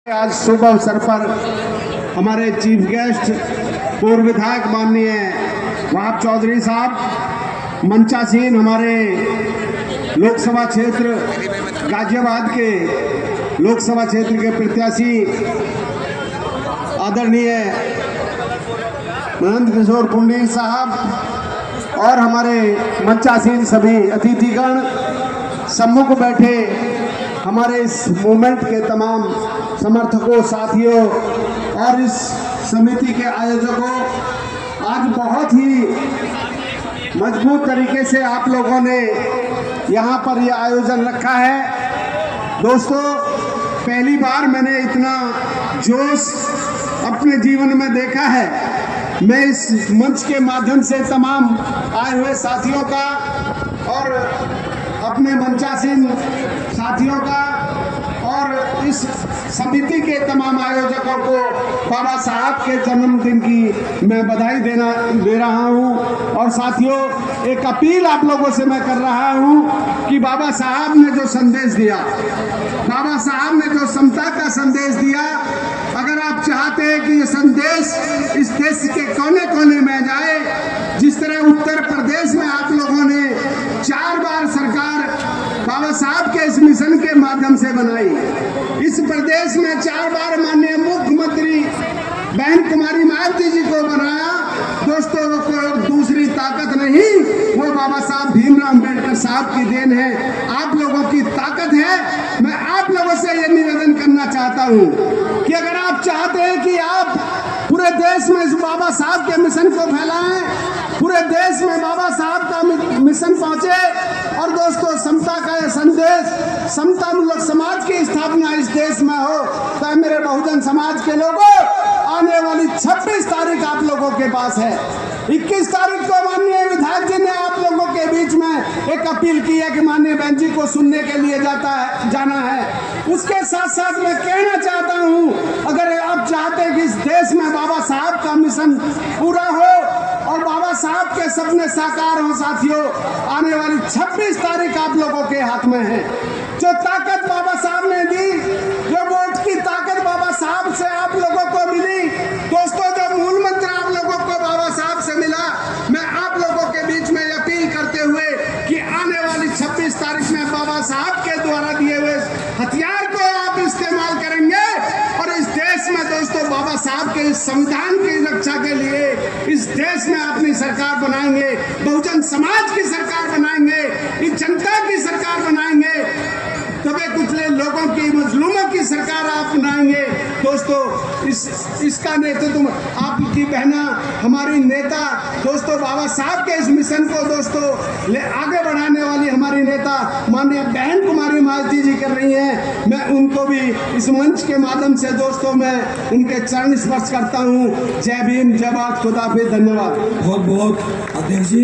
आज शुभ अवसर पर हमारे चीफ गेस्ट पूर्व विधायक माननीय वहाब चौधरी साहब मंचासीन हमारे लोकसभा क्षेत्र गाजियाबाद के लोकसभा क्षेत्र के प्रत्याशी आदरणीय नंद किशोर पुंडीर साहब और हमारे मंचासीन सभी अतिथिगण, सम्मुख बैठे हमारे इस मूवमेंट के तमाम समर्थकों, साथियों और इस समिति के आयोजकों, आज बहुत ही मजबूत तरीके से आप लोगों ने यहाँ पर यह आयोजन रखा है। दोस्तों, पहली बार मैंने इतना जोश अपने जीवन में देखा है। मैं इस मंच के माध्यम से तमाम आए हुए साथियों का और अपने मंचासीन साथियों का और इस समिति के तमाम आयोजकों को बाबा साहब के जन्मदिन की मैं बधाई दे रहा हूं। और साथियों, एक अपील आप लोगों से मैं कर रहा हूं कि बाबा साहब ने जो संदेश दिया, बाबा साहब ने जो समता का संदेश दिया, अगर आप चाहते हैं कि ये संदेश इस देश के कोने कोने में जाए, जिस तरह उत्तर प्रदेश में आप लोगों ने 4 बार सरकार बाबा साहब के इस मिशन के माध्यम से बनाई, इस प्रदेश में 4 बार माननीय मुख्यमंत्री बहन कुमारी मायावती जी को बनाया। दोस्तों, वो कोई दूसरी ताकत नहीं, वो बाबा साहब भीमराव अम्बेडकर साहब की देन है, आप लोगों की ताकत है। मैं आप लोगों से ये निवेदन करना चाहता हूँ कि अगर आप चाहते हैं कि आप पूरे देश में इस बाबा साहब के मिशन को फैलाएं, पूरे देश में बाबा साहब का मिशन पहुंचे और दोस्तों समता का यह संदेश, समता मूलक समाज की स्थापना इस देश में हो, तो मेरे बहुजन समाज के लोगों, आने वाली 26 तारीख आप लोगों के पास है। 21 तारीख को माननीय विधायक जी ने आप लोगों के बीच में एक अपील की है कि माननीय बहन जी को सुनने के लिए जाना है। उसके साथ साथ मैं कहना चाहता हूं, अगर आप चाहते हैं कि इस देश में बाबा साहब का मिशन पूरा हो और बाबा साहब के सपने साकार हो, साथियों, आने वाली 26 तारीख आप लोगों के हाथ में है। जो ताकत बाबा साहब ने दी, जो वोट की ताकत बाबा साहब से आप लोगों को मिली, दोस्तों, जो मूल मंत्र आप लोगों को बाबा साहब से मिला, मैं आप लोगों के बीच में अपील करते हुए कि आने वाली 26 तारीख में बाबा साहब के द्वारा दिए हुए हथियार को आप इस्तेमाल करेंगे और इस देश में दोस्तों बाबा साहब के इस संविधान की रक्षा के लिए इस देश में अपनी सरकार बनाएंगे, बहुजन समाज की सरकार बनाएंगे, इस जनता की सरकार बनाएंगे, दबे कुचले लोगों की, मजलूमों की सरकार आप बनाएंगे। दोस्तों, इसका नेतृत्व आपकी बहना, हमारी नेता, दोस्तों बाबा साहब के इस मिशन को दोस्तों आगे बढ़ाने वाली हमारी नेता माननीय बहन कुमारी मायावती जी कर रही हैं। मैं उनको भी इस मंच के माध्यम से दोस्तों मैं उनके चरण स्पर्श करता हूँ। जय भीम, जय भारत, खुदा हाफिज़, धन्यवाद। बहुत बहुत अध्यक्ष जी।